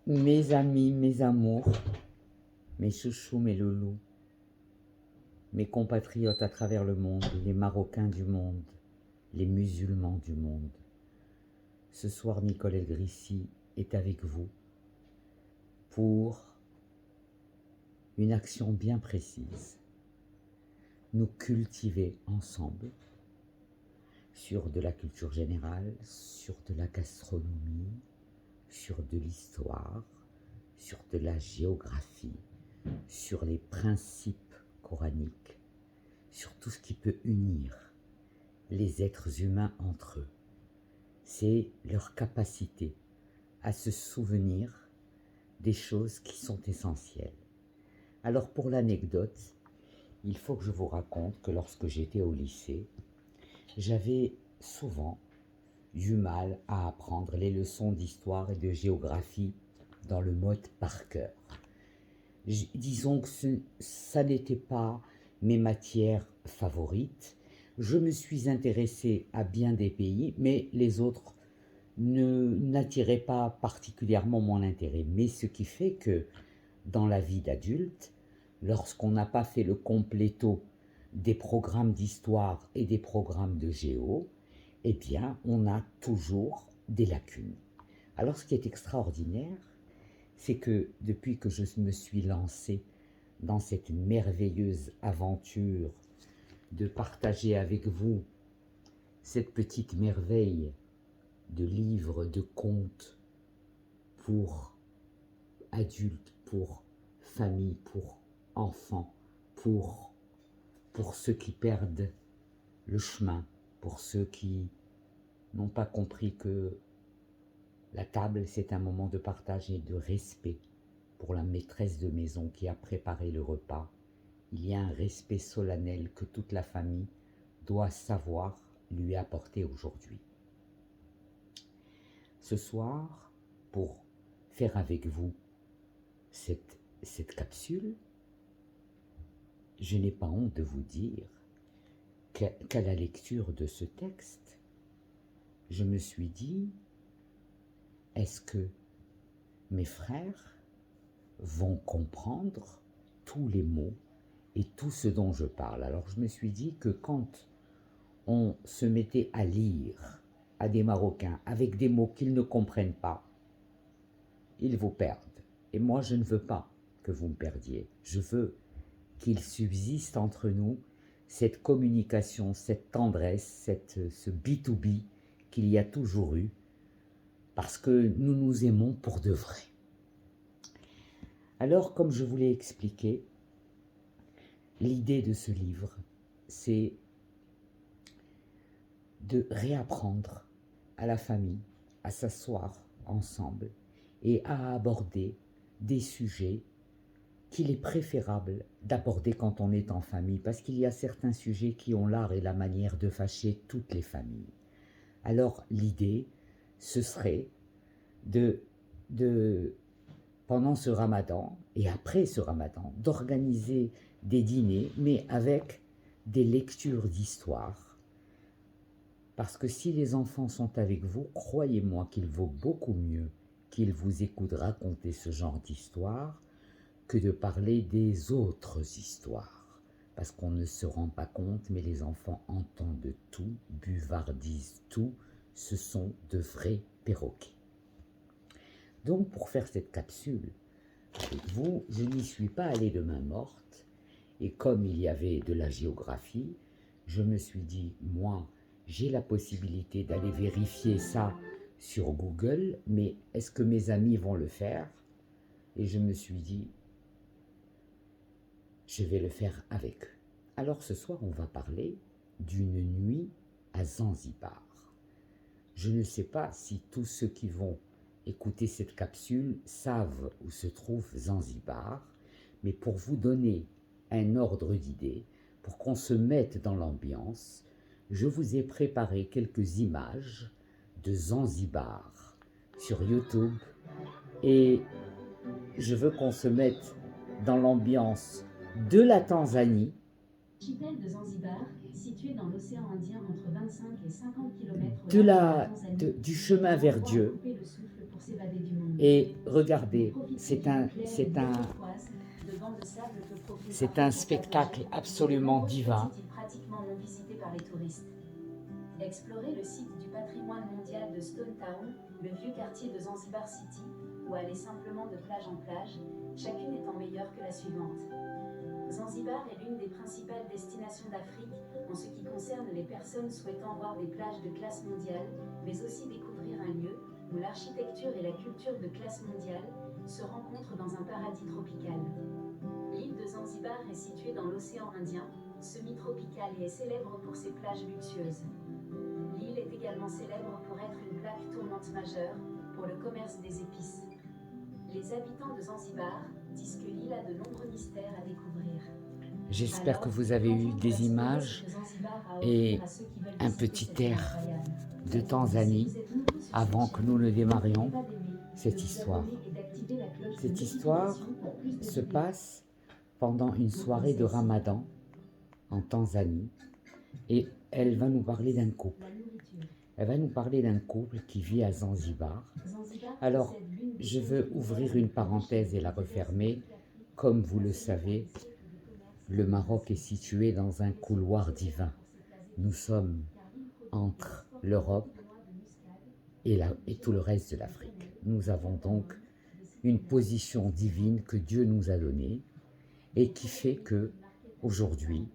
Mes amis, mes amours, mes chouchous, mes loulous, mes compatriotes à travers le monde, les Marocains du monde, les musulmans du monde. Ce soir, Nicole El Grissi est avec vous pour une action bien précise. Nous cultiver ensemble sur de la culture générale, sur de la gastronomie, sur de l'histoire, sur de la géographie, sur les principes coraniques, sur tout ce qui peut unir les êtres humains entre eux. C'est leur capacité à se souvenir des choses qui sont essentielles. Alors pour l'anecdote, il faut que je vous raconte que lorsque j'étais au lycée, j'avais souvent du mal à apprendre les leçons d'histoire et de géographie dans le mode par cœur. Disons que ça n'était pas mes matières favorites. Je me suis intéressé à bien des pays, mais les autres n'attiraient pas particulièrement mon intérêt. Mais ce qui fait que dans la vie d'adulte, lorsqu'on n'a pas fait le compléto des programmes d'histoire et des programmes de géo, eh bien, on a toujours des lacunes. Alors, ce qui est extraordinaire, c'est que depuis que je me suis lancé dans cette merveilleuse aventure de partager avec vous cette petite merveille de livres, de contes pour adultes, pour familles, pour enfants, pour ceux qui perdent le chemin, pour ceux qui n'ont pas compris que la table, c'est un moment de partage et de respect pour la maîtresse de maison qui a préparé le repas. Il y a un respect solennel que toute la famille doit savoir lui apporter aujourd'hui. Ce soir, pour faire avec vous cette capsule, je n'ai pas honte de vous dire qu'à la lecture de ce texte, je me suis dit, est-ce que mes frères vont comprendre tous les mots et tout ce dont je parle? Alors je me suis dit que quand on se mettait à lire à des Marocains avec des mots qu'ils ne comprennent pas, ils vous perdent. Et moi, je ne veux pas que vous me perdiez. Je veux qu'il subsiste entre nous cette communication, cette tendresse, ce B2B qu'il y a toujours eu, parce que nous nous aimons pour de vrai. Alors, comme je vous l'ai expliqué, l'idée de ce livre, c'est de réapprendre à la famille à s'asseoir ensemble et à aborder des sujets qu'il est préférable d'aborder quand on est en famille, parce qu'il y a certains sujets qui ont l'art et la manière de fâcher toutes les familles. Alors l'idée, ce serait pendant ce ramadan et après ce ramadan, d'organiser des dîners, mais avec des lectures d'histoire. Parce que si les enfants sont avec vous, croyez-moi qu'il vaut beaucoup mieux qu'ils vous écoutent raconter ce genre d'histoire que de parler des autres histoires. Parce qu'on ne se rend pas compte, mais les enfants entendent tout, buvardisent tout, ce sont de vrais perroquets. Donc pour faire cette capsule avec vous, je n'y suis pas allé de main morte, et comme il y avait de la géographie, je me suis dit, moi, j'ai la possibilité d'aller vérifier ça sur Google, mais est-ce que mes amis vont le faire? Et je me suis dit, je vais le faire avec eux. Alors ce soir, on va parler d'une nuit à Zanzibar. Je ne sais pas si tous ceux qui vont écouter cette capsule savent où se trouve Zanzibar, mais pour vous donner un ordre d'idée, pour qu'on se mette dans l'ambiance, je vous ai préparé quelques images de Zanzibar sur YouTube et je veux qu'on se mette dans l'ambiance de la Tanzanie, L'archipel de Zanzibar, situé dans l'océan Indien entre 25 et 50 km au large de la Tanzanie, du chemin vers Dieu, couper le souffle pour s'évader du monde. Et regardez, c'est un spectacle absolument divin. Pratiquement non visité par les touristes. Explorer le site du patrimoine mondial de Stone Town, le vieux quartier de Zanzibar City, ou aller simplement de plage en plage, chacune étant meilleure que la suivante. Zanzibar est l'une des principales destinations d'Afrique en ce qui concerne les personnes souhaitant voir des plages de classe mondiale, mais aussi découvrir un lieu où l'architecture et la culture de classe mondiale se rencontrent dans un paradis tropical. L'île de Zanzibar est située dans l'océan Indien, semi-tropicale et est célèbre pour ses plages luxueuses. L'île est également célèbre pour être une plaque tournante majeure pour le commerce des épices. Les habitants de Zanzibar disent que l'île a de nombreux mystères à découvrir. J'espère que vous avez eu des images et un petit air de Tanzanie avant que nous ne démarrions cette histoire. Cette histoire se passe pendant une soirée de Ramadan en Tanzanie et elle va nous parler d'un couple. Elle va nous parler d'un couple qui vit à Zanzibar. Alors, je veux ouvrir une parenthèse et la refermer. Comme vous le savez, le Maroc est situé dans un couloir divin. Nous sommes entre l'Europe et tout le reste de l'Afrique. Nous avons donc une position divine que Dieu nous a donnée et qui fait que, aujourd'hui,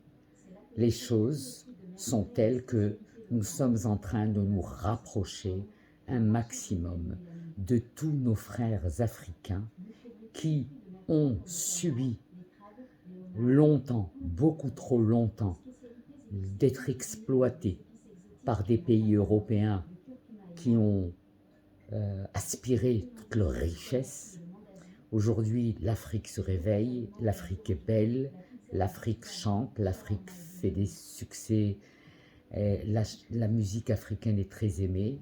les choses sont telles que nous sommes en train de nous rapprocher un maximum de tous nos frères africains qui ont subi longtemps, beaucoup trop longtemps, d'être exploités par des pays européens qui ont aspiré toute leur richesse. Aujourd'hui, l'Afrique se réveille, l'Afrique est belle, l'Afrique chante, l'Afrique fait des succès, la musique africaine est très aimée.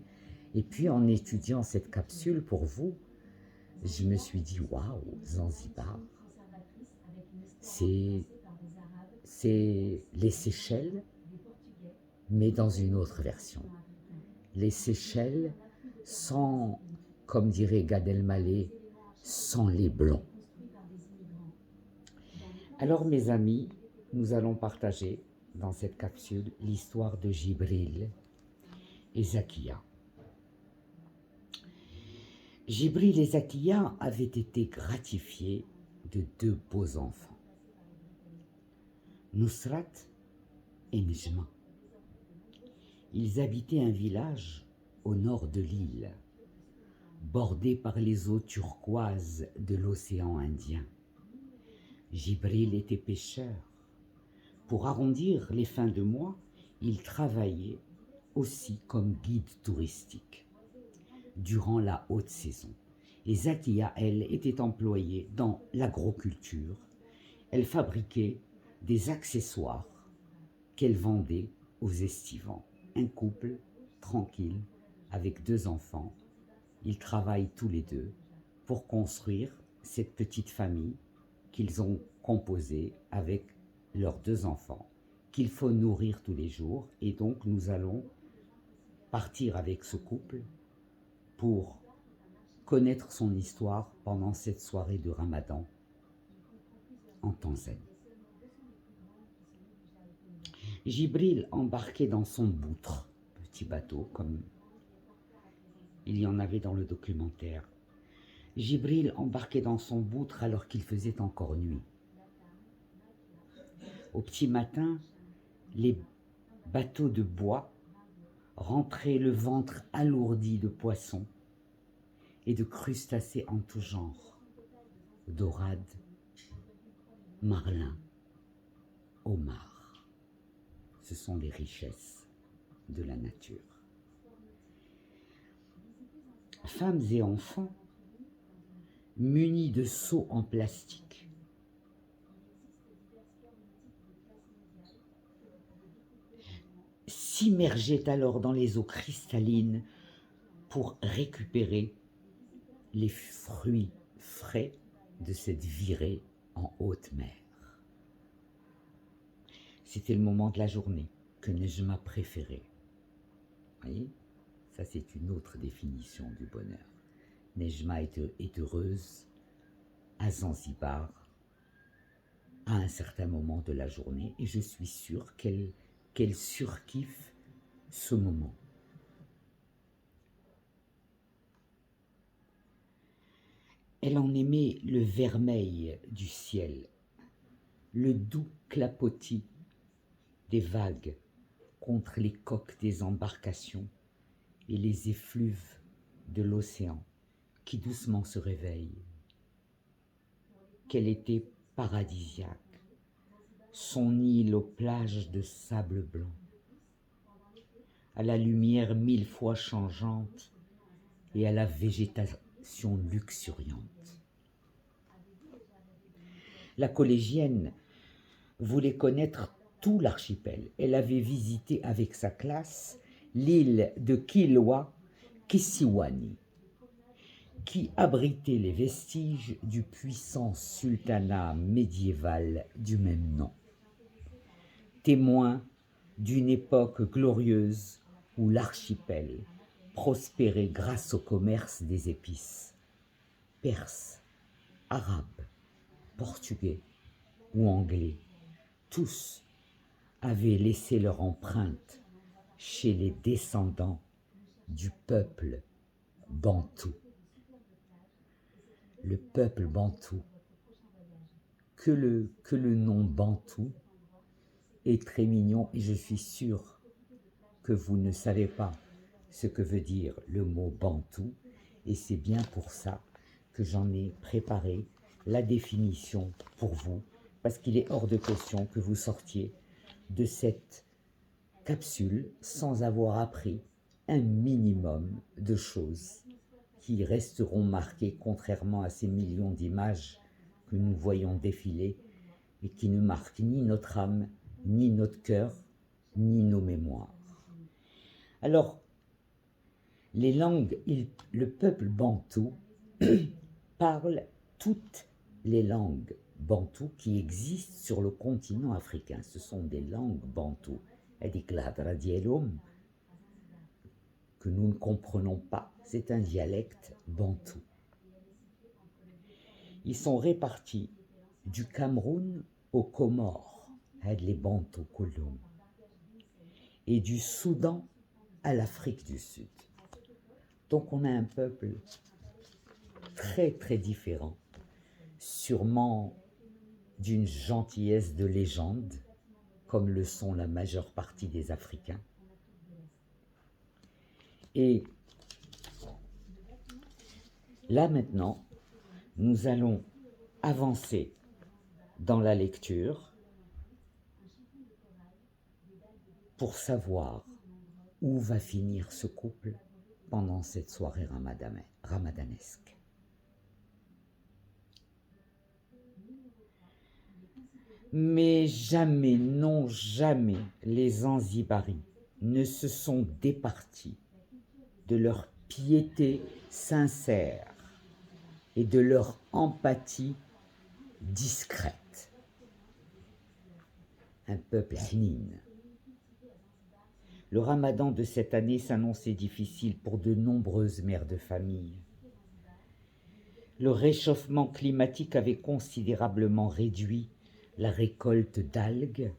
Et puis en étudiant cette capsule pour vous, je me suis dit, waouh, Zanzibar, c'est les Seychelles, mais dans une autre version. Les Seychelles sans, comme dirait Gad Elmaleh, sans les blancs. Alors mes amis, nous allons partager dans cette capsule l'histoire de Djibril et Zakia. Djibril et Zakia avaient été gratifiés de 2 beaux enfants, Nusrat et Nejma. Ils habitaient un village au nord de l'île, bordé par les eaux turquoises de l'océan Indien. Djibril était pêcheur. Pour arrondir les fins de mois, il travaillait aussi comme guide touristique durant la haute saison. Et Zakia, elle, était employée dans l'agroculture. Elle fabriquait des accessoires qu'elle vendait aux estivants. Un couple tranquille avec 2 enfants. Ils travaillent tous les 2 pour construire cette petite famille qu'ils ont composée avec leurs 2 enfants, qu'il faut nourrir tous les jours. Et donc nous allons partir avec ce couple pour connaître son histoire pendant cette soirée de Ramadan en Tanzanie. Djibril embarquait dans son boutre, petit bateau comme il y en avait dans le documentaire. Djibril embarquait dans son boutre alors qu'il faisait encore nuit. Au petit matin, les bateaux de bois rentraient le ventre alourdi de poissons et de crustacés en tout genre, dorades, marlins, homards. Ce sont les richesses de la nature. Femmes et enfants, munis de seaux en plastique, s'immergeaient alors dans les eaux cristallines pour récupérer les fruits frais de cette virée en haute mer. C'était le moment de la journée que Nejma préférait. Vous voyez, ça c'est une autre définition du bonheur. Nejma est heureuse à Zanzibar à un certain moment de la journée et je suis sûr qu'elle surkiffe ce moment. Elle en aimait le vermeil du ciel, le doux clapotis des vagues contre les coques des embarcations et les effluves de l'océan qui doucement se réveillent. Qu'elle était paradisiaque, son île aux plages de sable blanc, à la lumière 1000 fois changeante et à la végétation luxuriante. La collégienne voulait connaître tout l'archipel. Elle avait visité avec sa classe l'île de Kilwa Kisiwani, qui abritait les vestiges du puissant sultanat médiéval du même nom, témoin d'une époque glorieuse où l'archipel prospérait grâce au commerce des épices. Perses, arabes, portugais ou anglais, tous avaient laissé leur empreinte chez les descendants du peuple bantou. Le peuple bantou, que le nom bantou est très mignon et je suis sûr que vous ne savez pas ce que veut dire le mot bantou et c'est bien pour ça que j'en ai préparé la définition pour vous parce qu'il est hors de question que vous sortiez de cette capsule sans avoir appris un minimum de choses qui resteront marquées contrairement à ces millions d'images que nous voyons défiler et qui ne marquent ni notre âme, ni notre cœur, ni nos mémoires. Alors, les langues, le peuple bantou parle toutes les langues bantoues qui existent sur le continent africain. Ce sont des langues bantoues. هذيك الهضرة ديالهم que nous ne comprenons pas. C'est un dialecte bantou. Ils sont répartis du Cameroun aux Comores, les bantous كلهم, et du Soudan à l'Afrique du Sud. Donc on a un peuple très très différent, sûrement d'une gentillesse de légende, comme le sont la majeure partie des Africains. Et là maintenant, nous allons avancer dans la lecture pour savoir où va finir ce couple pendant cette soirée ramadanesque. Mais jamais, non jamais, les Zanzibaris ne se sont départis de leur piété sincère et de leur empathie discrète. Un peuple hnin. Le ramadan de cette année s'annonçait difficile pour de nombreuses mères de famille. Le réchauffement climatique avait considérablement réduit la récolte d'algues,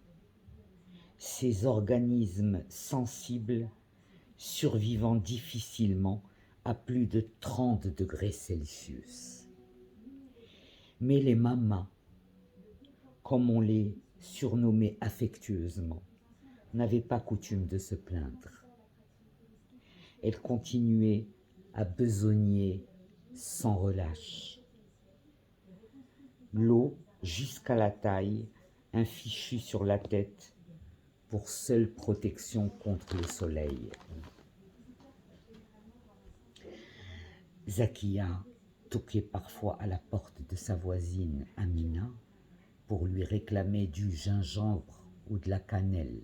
ces organismes sensibles survivant difficilement à plus de 30 degrés Celsius. Mais les mamas, comme on les surnommait affectueusement, n'avaient pas coutume de se plaindre. Elles continuaient à besogner sans relâche. L'eau jusqu'à la taille, un fichu sur la tête pour seule protection contre le soleil. Zakia toquait parfois à la porte de sa voisine Amina pour lui réclamer du gingembre ou de la cannelle.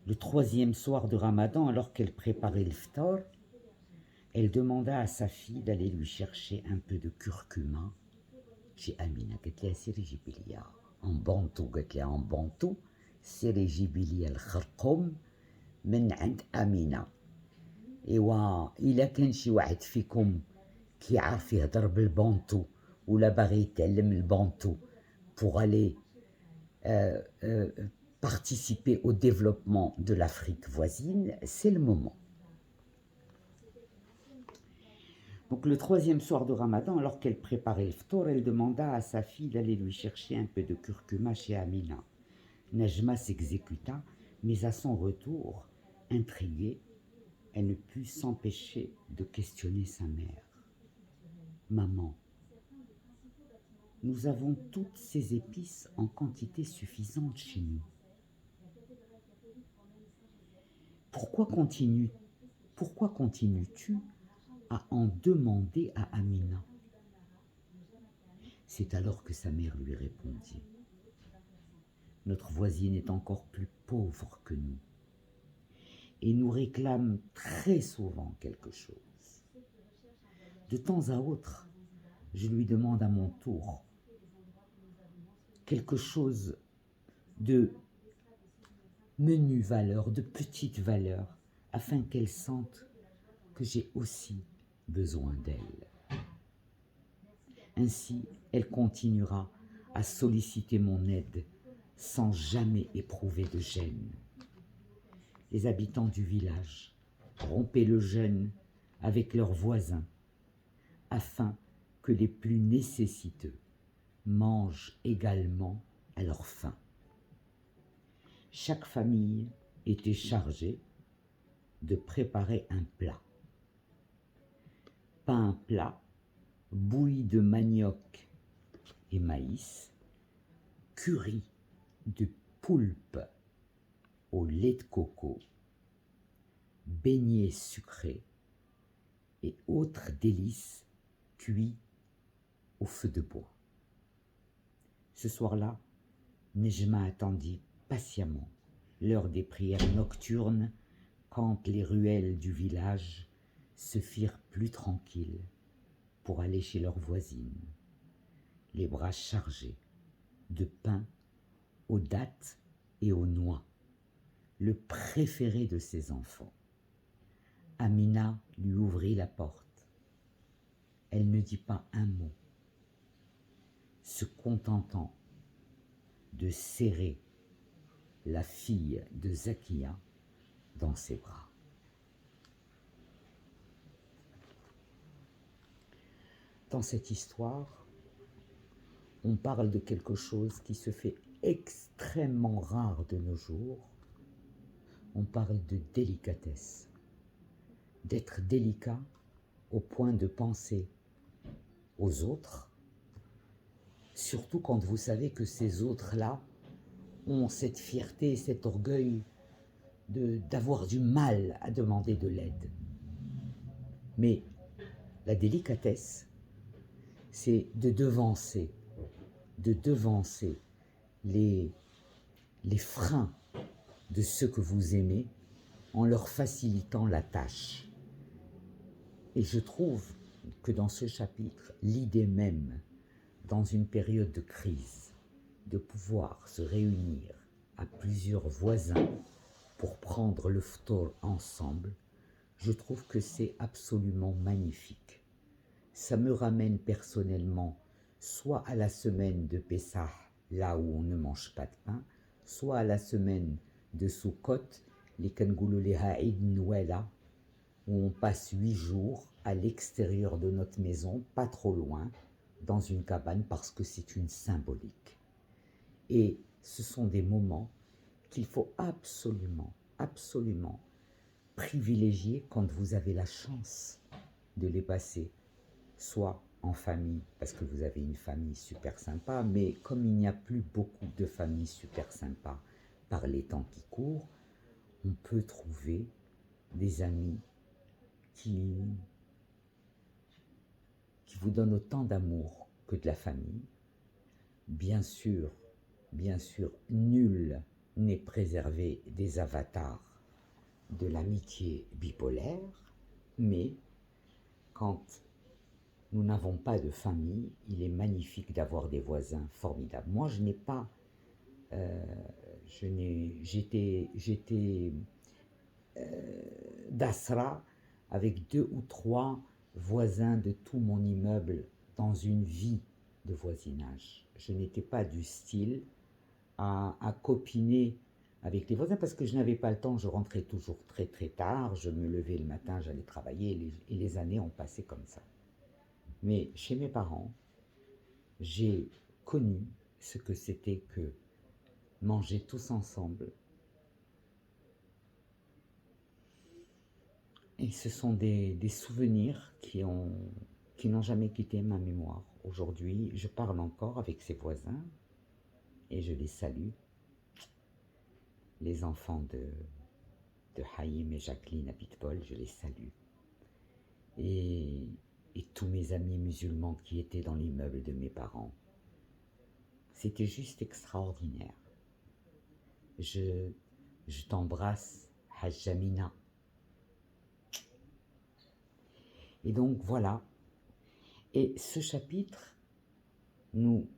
Le troisième soir de Ramadan, alors qu'elle préparait le ftar, elle demanda à sa fille d'aller lui chercher un peu de curcuma chez Amina. En bantou, سيري جيبي لي الخرقوم من عند أمينة. ايوا الا كان شي واحد فيكم كيعرف يهضر بالبونتو ولا باغي يتعلم البونتو pour aller participer au développement de l'Afrique voisine, c'est le moment. Donc le troisième soir de Ramadan, alors qu'elle préparait le ftour, elle demanda à sa fille d'aller lui chercher un peu de curcuma chez Amina. Najma s'exécuta, mais à son retour, intriguée, elle ne put s'empêcher de questionner sa mère. « Maman, nous avons toutes ces épices en quantité suffisante chez nous. Pourquoi continues-tu à en demander à Amina ?» C'est alors que sa mère lui répondit. Notre voisine est encore plus pauvre que nous et nous réclame très souvent quelque chose. De temps à autre, je lui demande à mon tour quelque chose de menue valeur, de petite valeur, afin qu'elle sente que j'ai aussi besoin d'elle. Ainsi, elle continuera à solliciter mon aide sans jamais éprouver de gêne. Les habitants du village rompaient le jeûne avec leurs voisins afin que les plus nécessiteux mangent également à leur faim. Chaque famille était chargée de préparer un plat. Pain plat, bouillie de manioc et maïs, curry de poulpe au lait de coco, beignets sucrés et autres délices cuits au feu de bois. Ce soir-là, Nejma attendit patiemment l'heure des prières nocturnes quand les ruelles du village se firent plus tranquilles pour aller chez leur voisine, les bras chargés de pain aux dattes et aux noix, le préféré de ses enfants. Amina lui ouvrit la porte. Elle ne dit pas un mot, se contentant de serrer la fille de Zakia dans ses bras. Dans cette histoire, on parle de quelque chose qui se fait extrêmement rare de nos jours. On parle de délicatesse, d'être délicat au point de penser aux autres, surtout quand vous savez que ces autres-là ont cette fierté, cet orgueil d'avoir du mal à demander de l'aide. Mais la délicatesse, c'est de devancer les freins de ceux que vous aimez en leur facilitant la tâche. Et je trouve que dans ce chapitre, l'idée même, dans une période de crise, de pouvoir se réunir à plusieurs voisins pour prendre le ftour ensemble, je trouve que c'est absolument magnifique. Ça me ramène personnellement soit à la semaine de Pessah, là où on ne mange pas de pain, soit à la semaine de Sukkot, les Kangoulouléha Eid Nouela, où on passe 8 jours à l'extérieur de notre maison, pas trop loin, dans une cabane, parce que c'est une symbolique. Et ce sont des moments qu'il faut absolument, absolument privilégier quand vous avez la chance de les passer, soit en famille, parce que vous avez une famille super sympa, mais comme il n'y a plus beaucoup de familles super sympas par les temps qui courent, on peut trouver des amis qui vous donnent autant d'amour que de la famille. Bien sûr, nul n'est préservé des avatars de l'amitié bipolaire, mais quand nous n'avons pas de famille, il est magnifique d'avoir des voisins formidables. Moi, je n'ai pas... j'étais d'Asra avec 2 ou 3 voisins de tout mon immeuble dans une vie de voisinage. Je n'étais pas du style à copiner avec les voisins parce que je n'avais pas le temps, je rentrais toujours très très tard, je me levais le matin, j'allais travailler et les années ont passé comme ça. Mais chez mes parents, j'ai connu ce que c'était que manger tous ensemble. Et ce sont des souvenirs qui n'ont jamais quitté ma mémoire. Aujourd'hui, je parle encore avec ses voisins et je les salue. Les enfants de Haïm et Jacqueline à Pitbull, je les salue. Et tous mes amis musulmans qui étaient dans l'immeuble de mes parents. C'était juste extraordinaire. Je t'embrasse, Hajjamina. Et donc voilà. Et ce chapitre nous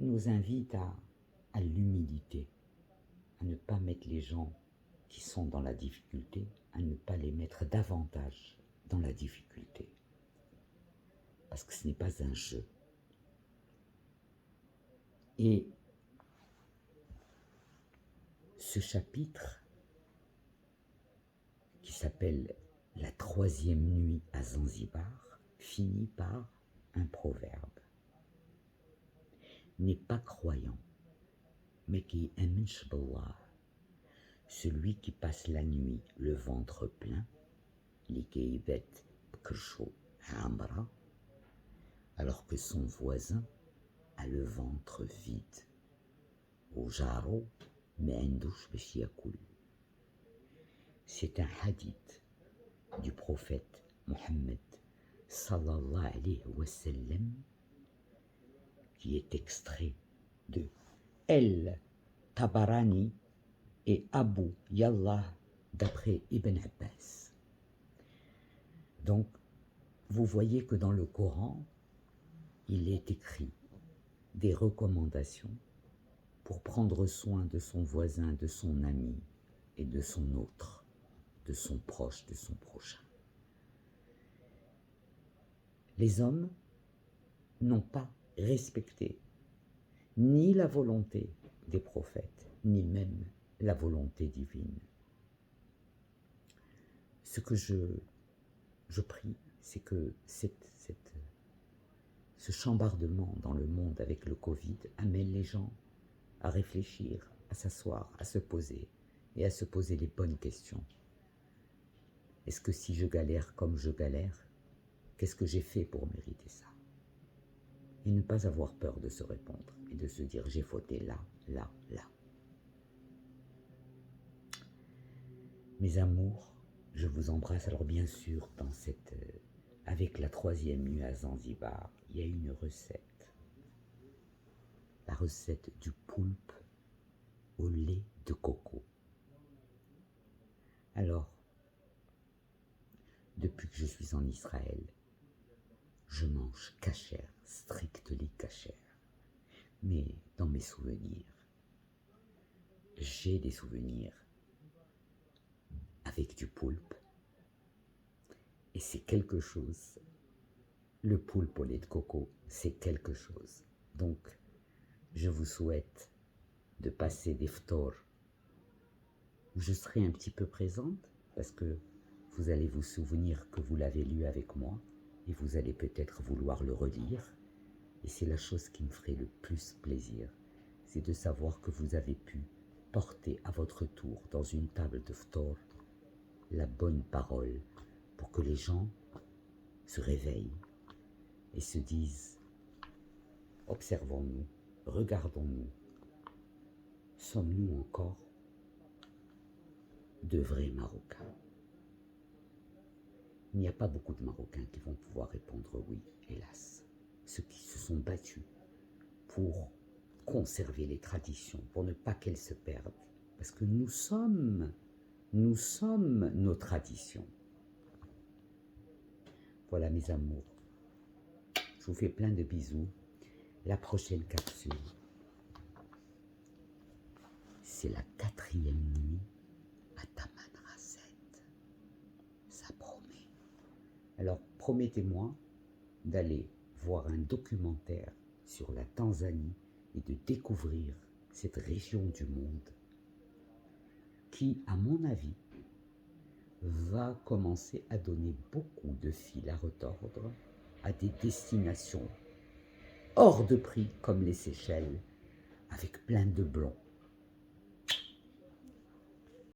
invite à l'humilité, à ne pas mettre les gens qui sont dans la difficulté, à ne pas les mettre davantage dans la difficulté. Parce que ce n'est pas un jeu. Et ce chapitre, qui s'appelle « La 3e nuit à Zanzibar », finit par un proverbe. N'est pas croyant, mais qui aime Allah, celui qui passe la nuit le ventre plein, l'ikeibet bkersho amra, alors que son voisin a le ventre vide. Au jaro, me'endouche b'chiakoul. C'est un hadith du prophète Mohammed sallallahu alayhi wa sallam qui est extrait de El-Tabarani et Abu Yallah d'après Ibn Abbas. Donc, vous voyez que dans le Coran, il est écrit des recommandations pour prendre soin de son voisin, de son ami et de son autre, de son proche, de son prochain. Les hommes n'ont pas respecté ni la volonté des prophètes, ni même la volonté divine. Ce que je prie, c'est que ce chambardement dans le monde avec le Covid amène les gens à réfléchir, à s'asseoir, à se poser et à se poser les bonnes questions. Est-ce que si je galère comme je galère, qu'est-ce que j'ai fait pour mériter ça? Et ne pas avoir peur de se répondre et de se dire j'ai fauté là, là, là. Mes amours, je vous embrasse. Alors bien sûr, avec la 3e nuit à Zanzibar, il y a une recette. La recette du poulpe au lait de coco. Alors, depuis que je suis en Israël, je mange cachère, strictly cachère. Mais dans mes souvenirs, j'ai des souvenirs avec du poulpe. Et c'est quelque chose, le poulpe au lait de coco, c'est quelque chose. Donc, je vous souhaite de passer des ftors où je serai un petit peu présente parce que vous allez vous souvenir que vous l'avez lu avec moi et vous allez peut-être vouloir le relire. Et c'est la chose qui me ferait le plus plaisir, c'est de savoir que vous avez pu porter à votre tour dans une table de ftor la bonne parole pour que les gens se réveillent et se disent « Observons-nous, regardons-nous, sommes-nous encore de vrais Marocains ?» Il n'y a pas beaucoup de Marocains qui vont pouvoir répondre oui, hélas. Ceux qui se sont battus pour conserver les traditions, pour ne pas qu'elles se perdent. Parce que nous sommes nos traditions. Voilà mes amours. Je vous fais plein de bisous. La prochaine capsule, c'est la 4e nuit à Tamanrasset. Ça promet. Alors promettez-moi d'aller voir un documentaire sur la Tanzanie et de découvrir cette région du monde qui, à mon avis, va commencer à donner beaucoup de fil à retordre à des destinations hors de prix comme les Seychelles, avec plein de blonds.